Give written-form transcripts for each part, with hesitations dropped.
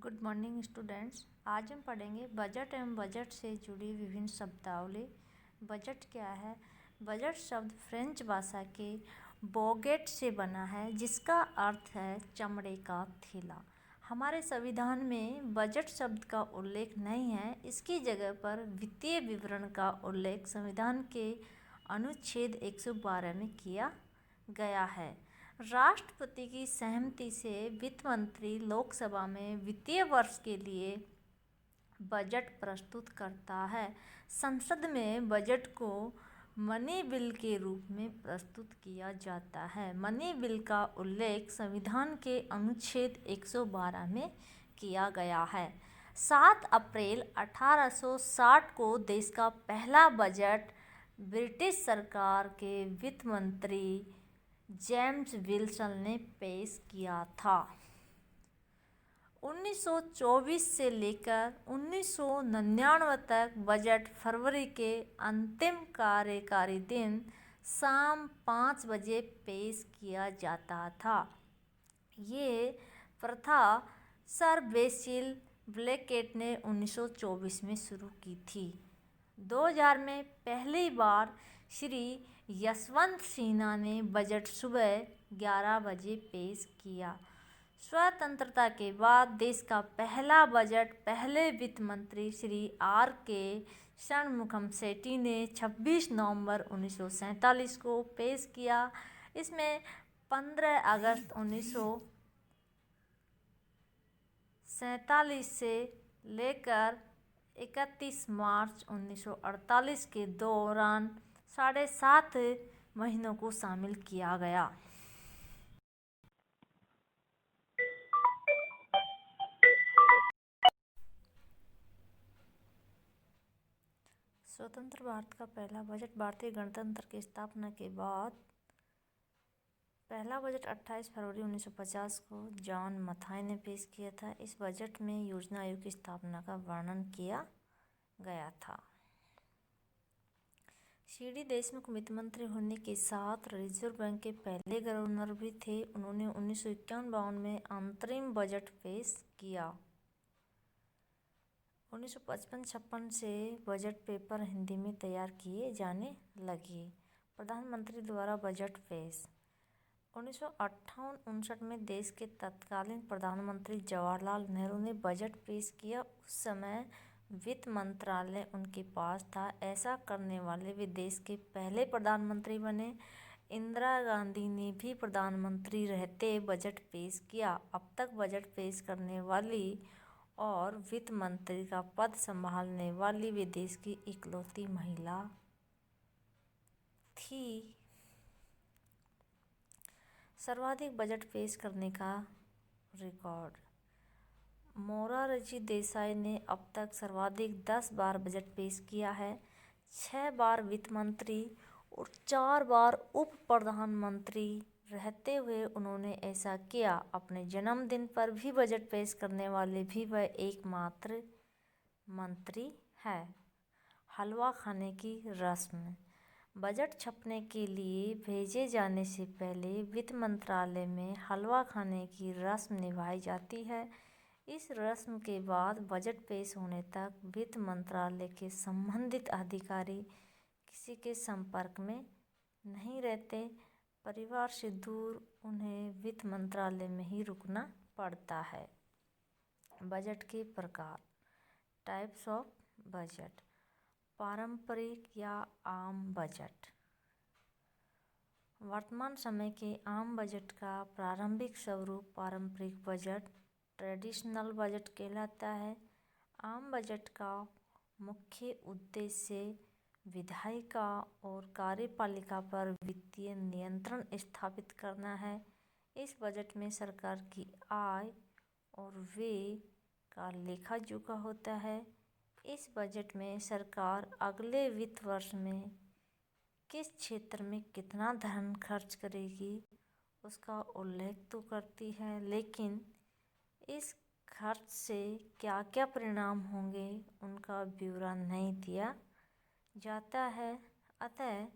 Good morning students. आज हम पढ़ेंगे बजट एवं बजट से जुड़ी विभिन्न शब्दावली। बजट क्या है? बजट शब्द फ्रेंच भाषा के बोगेट से बना है, जिसका अर्थ है चमड़े का थैला। हमारे संविधान में बजट शब्द का उल्लेख नहीं है। इसकी जगह पर वित्तीय विवरण का उल्लेख संविधान के अनुच्छेद 112 में किया गया है। राष्ट्रपति की सहमति से वित्त मंत्री लोकसभा में वित्तीय वर्ष के लिए बजट प्रस्तुत करता है। संसद में बजट को मनी बिल के रूप में प्रस्तुत किया जाता है। मनी बिल का उल्लेख संविधान के अनुच्छेद 112 में किया गया है। 7 अप्रैल 1860 को देश का पहला बजट ब्रिटिश सरकार के वित्त मंत्री जेम्स विल्सन ने पेश किया था। 1924 से लेकर 1999 तक बजट फरवरी के अंतिम कार्यकारी दिन शाम 5 बजे पेश किया जाता था। ये प्रथा सर बेसिल ब्लैकेट ने 1924 में शुरू की थी। 2000 में पहली बार श्री यशवंत सिन्हा ने बजट सुबह 11 बजे पेश किया। स्वतंत्रता के बाद देश का पहला बजट पहले वित्त मंत्री श्री R.K. षणमुगम सेठी ने 26 नवंबर 1947 को पेश किया। इसमें 15 अगस्त 1947 से लेकर 31 मार्च 1948 के दौरान 7.5 महीनों को शामिल किया गया। स्वतंत्र भारत का पहला बजट भारतीय गणतंत्र की स्थापना के बाद पहला बजट 28 फरवरी 1950 को जॉन मथाई ने पेश किया था। इस बजट में योजना आयोग की स्थापना का वर्णन किया गया था। सी.डी. देशमुख वित्त मंत्री होने के साथ रिजर्व बैंक के पहले गवर्नर भी थे। उन्होंने 1951-52 में अंतरिम बजट पेश किया। 1955-56 से बजट पेपर हिंदी में तैयार किए जाने लगे। प्रधानमंत्री द्वारा बजट पेश। 1958-59 में देश के तत्कालीन प्रधानमंत्री जवाहरलाल नेहरू ने बजट पेश किया। उस समय वित्त मंत्रालय उनके पास था। ऐसा करने वाले वे देश के पहले प्रधानमंत्री बने। इंदिरा गांधी ने भी प्रधानमंत्री रहते बजट पेश किया। अब तक बजट पेश करने वाली और वित्त मंत्री का पद संभालने वाली वे देश की इकलौती महिला थी। सर्वाधिक बजट पेश करने का रिकॉर्ड। मोरारजी देसाई ने अब तक सर्वाधिक 10 बार बजट पेश किया है। 6 बार वित्त मंत्री और 4 बार उप प्रधानमंत्री रहते हुए उन्होंने ऐसा किया। अपने जन्मदिन पर भी बजट पेश करने वाले भी वह एकमात्र मंत्री है। हलवा खाने की रस्म। बजट छपने के लिए भेजे जाने से पहले वित्त मंत्रालय में हलवा खाने की रस्म निभाई जाती है। इस रस्म के बाद बजट पेश होने तक वित्त मंत्रालय के संबंधित अधिकारी किसी के संपर्क में नहीं रहते। परिवार से दूर उन्हें वित्त मंत्रालय में ही रुकना पड़ता है। बजट के प्रकार। Types of budget. पारंपरिक या आम बजट। वर्तमान समय के आम बजट का प्रारंभिक स्वरूप पारंपरिक बजट ट्रेडिशनल बजट कहलाता है। आम बजट का मुख्य उद्देश्य विधायिका और कार्यपालिका पर वित्तीय नियंत्रण स्थापित करना है। इस बजट में सरकार की आय और व्यय का लेखा जोखा होता है। इस बजट में सरकार अगले वित्त वर्ष में किस क्षेत्र में कितना धन खर्च करेगी उसका उल्लेख तो करती है, लेकिन इस खर्च से क्या क्या परिणाम होंगे उनका ब्यौरा नहीं दिया जाता है। अतः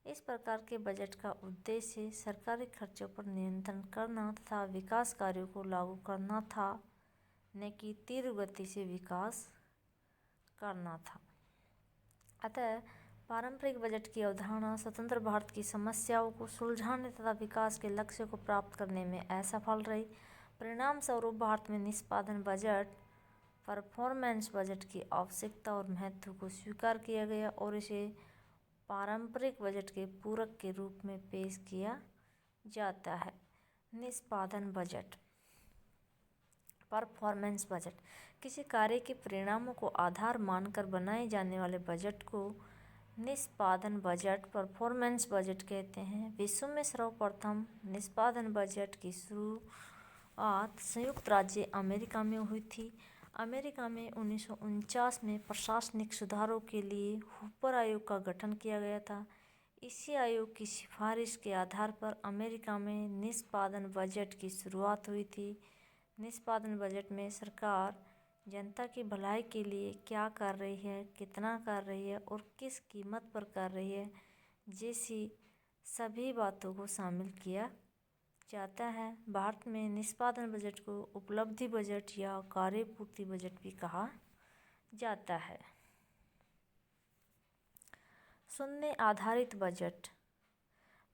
इस प्रकार के बजट का उद्देश्य सरकारी खर्चों पर नियंत्रण करना तथा विकास कार्यों को लागू करना था। न कि तीव्र गति से विकास करना था। अतः पारंपरिक बजट की अवधारणा स्वतंत्र भारत की समस्याओं को सुलझाने तथा विकास के लक्ष्य को प्राप्त करने में असफल रही। परिणाम स्वरूप भारत में निष्पादन बजट परफॉर्मेंस बजट की आवश्यकता और महत्व को स्वीकार किया गया और इसे पारंपरिक बजट के पूरक के रूप में पेश किया जाता है। निष्पादन बजट परफॉर्मेंस बजट किसी कार्य के परिणामों को आधार मानकर बनाए जाने वाले बजट को निष्पादन बजट परफॉर्मेंस बजट कहते हैं। विश्व में सर्वप्रथम निष्पादन बजट की शुरुआत संयुक्त राज्य अमेरिका में हुई थी। अमेरिका में 1949 में प्रशासनिक सुधारों के लिए हूपर आयोग का गठन किया गया था। इसी आयोग की सिफारिश के आधार पर अमेरिका में निष्पादन बजट की शुरुआत हुई थी। निष्पादन बजट में सरकार जनता की भलाई के लिए क्या कर रही है, कितना कर रही है और किस कीमत पर कर रही है जैसी सभी बातों को शामिल किया जाता है। भारत में निष्पादन बजट को उपलब्धि बजट या कार्यपूर्ति बजट भी कहा जाता है। शून्य आधारित बजट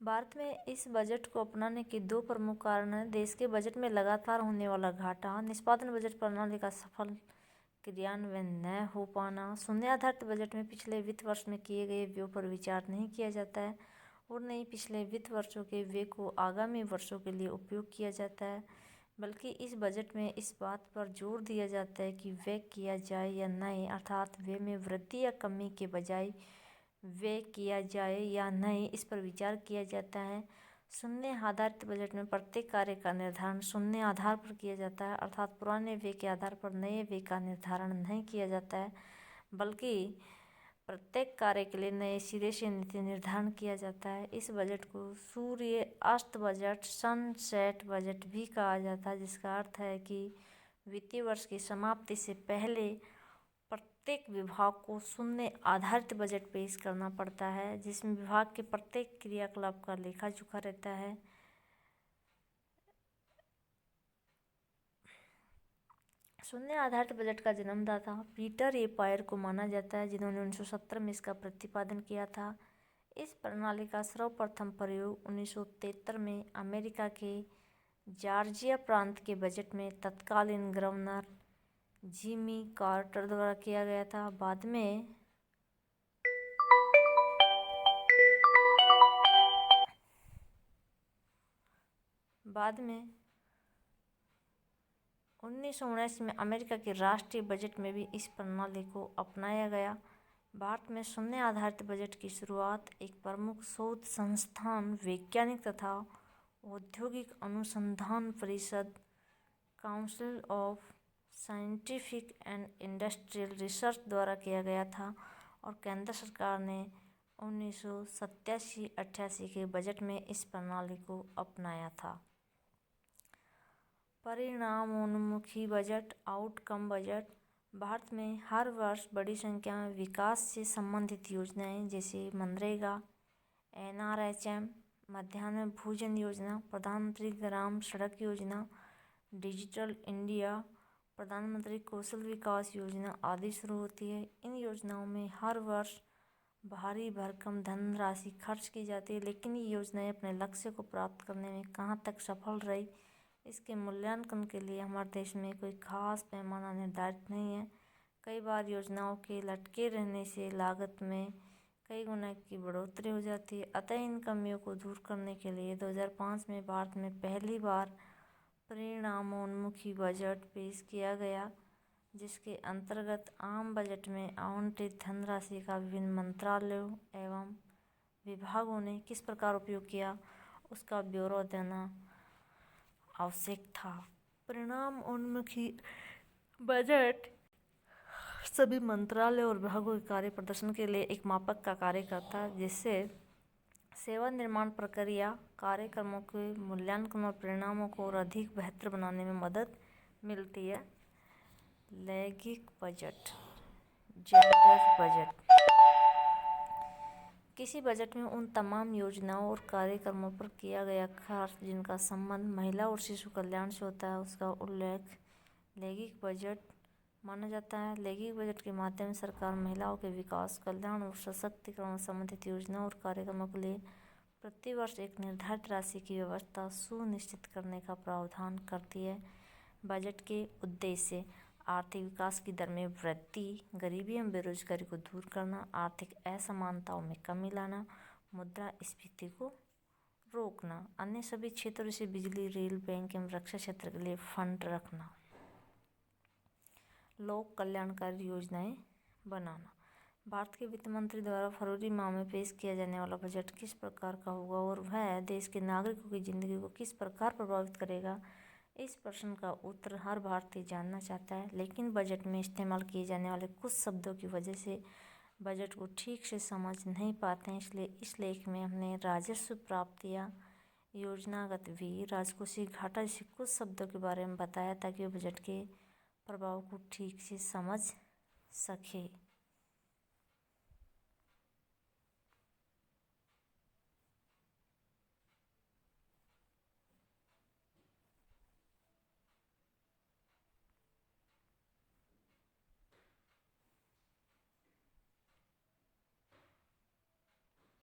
भारत में इस बजट को अपनाने के दो प्रमुख कारण हैं। देश के बजट में लगातार होने वाला घाटा, निष्पादन बजट प्रणाली का सफल क्रियान्वयन न हो पाना। शून्य आधारित बजट में पिछले वित्त वर्ष में किए गए व्यय पर विचार नहीं किया जाता है और न ही पिछले वित्त वर्षों के व्यय को आगामी वर्षों के लिए उपयोग किया जाता है, बल्कि इस बजट में इस बात पर जोर दिया जाता है कि व्यय किया जाए या नहीं, अर्थात व्यय में वृद्धि या कमी के बजाय व्यय किया जाए या नहीं, इस पर विचार किया जाता है। शून्य आधारित बजट में प्रत्येक कार्य का निर्धारण शून्य आधार पर किया जाता है, अर्थात पुराने व्यय के आधार पर नए व्यय का निर्धारण नहीं किया जाता है, बल्कि प्रत्येक कार्य के लिए नए सिरे से नीति निर्धारण किया जाता है। इस बजट को सूर्य अस्त बजट, सनसेट बजट भी कहा जाता है, जिसका अर्थ है कि वित्तीय वर्ष की समाप्ति से पहले प्रत्येक विभाग को शून्य आधारित बजट पेश करना पड़ता है, जिसमें विभाग के प्रत्येक क्रियाकलाप का लेखा जोखा रहता है। शून्य आधारित बजट का जन्मदाता पीटर ए पायर को माना जाता है, जिन्होंने 1970 में इसका प्रतिपादन किया था। इस प्रणाली का सर्वप्रथम प्रयोग 1973 में अमेरिका के जॉर्जिया प्रांत के बजट में तत्कालीन गवर्नर जिमी कार्टर द्वारा किया गया था। बाद में 1979 में अमेरिका के राष्ट्रीय बजट में भी इस प्रणाली को अपनाया गया। भारत में शून्य आधारित बजट की शुरुआत एक प्रमुख शोध संस्थान, वैज्ञानिक तथा औद्योगिक अनुसंधान परिषद, council of scientific and industrial research द्वारा किया गया था और केंद्र सरकार ने 1987-88 के बजट में इस प्रणाली को अपनाया था। परिणामोन्मुखी बजट, आउटकम बजट भारत में हर वर्ष बड़ी संख्या में विकास से संबंधित योजनाएं जैसे मनरेगा, NRHM, मध्याह्न भोजन योजना, प्रधानमंत्री ग्राम सड़क योजना, डिजिटल इंडिया, प्रधानमंत्री कौशल विकास योजना आदि शुरू होती है। इन योजनाओं में हर वर्ष भारी भरकम धनराशि खर्च की जाती है, लेकिन ये योजनाएं अपने लक्ष्य को प्राप्त करने में कहाँ तक सफल रही, इसके मूल्यांकन के लिए हमारे देश में कोई खास पैमाना निर्धारित नहीं है। कई बार योजनाओं के लटके रहने से लागत में कई गुना की बढ़ोतरी हो जाती है। अतः इन कमियों को दूर करने के लिए 2005 में भारत में पहली बार परिणामोन्मुखी बजट पेश किया गया, जिसके अंतर्गत आम बजट में आवंटित धनराशि का विभिन्न मंत्रालयों एवं विभागों ने किस प्रकार उपयोग किया, उसका ब्यौरा देना आवश्यक था। परिणामोन्मुखी बजट सभी मंत्रालय और विभागों के कार्य प्रदर्शन के लिए एक मापक का कार्य करता है, जिससे सेवा निर्माण प्रक्रिया, कार्यक्रमों के मूल्यांकन और परिणामों को और अधिक बेहतर बनाने में मदद मिलती है। लैंगिक बजट, जेंडर बजट किसी बजट में उन तमाम योजनाओं और कार्यक्रमों पर किया गया खर्च जिनका संबंध महिला और शिशु कल्याण से होता है, उसका उल्लेख लैंगिक बजट माना जाता है। लैंगिक बजट के माध्यम से सरकार महिलाओं के विकास, कल्याण और सशक्तिकरण संबंधित योजनाओं और कार्यक्रमों के लिए प्रतिवर्ष एक निर्धारित राशि की व्यवस्था सुनिश्चित करने का प्रावधान करती है। बजट के उद्देश्य आर्थिक विकास की दर में वृद्धि, गरीबी एवं बेरोजगारी को दूर करना, आर्थिक असमानताओं में कमी लाना, मुद्रास्फीति को रोकना, अन्य सभी क्षेत्रों जैसे बिजली, रेल, बैंक एवं रक्षा क्षेत्र के लिए फंड रखना, लोक कल्याणकारी योजनाएं बनाना। भारत के वित्त मंत्री द्वारा फरवरी माह में पेश किया जाने वाला बजट किस प्रकार का होगा और वह देश के नागरिकों की ज़िंदगी को किस प्रकार प्रभावित करेगा, इस प्रश्न का उत्तर हर भारतीय जानना चाहता है। लेकिन बजट में इस्तेमाल किए जाने वाले कुछ शब्दों की वजह से बजट को ठीक से समझ नहीं पाते हैं। इसलिए इस लेख में हमने राजस्व प्राप्तियाँ, योजनागत व्यय, राजकोषीय घाटा जैसे कुछ शब्दों के बारे में बताया ताकि वो बजट के प्रभाव को ठीक से समझ सके।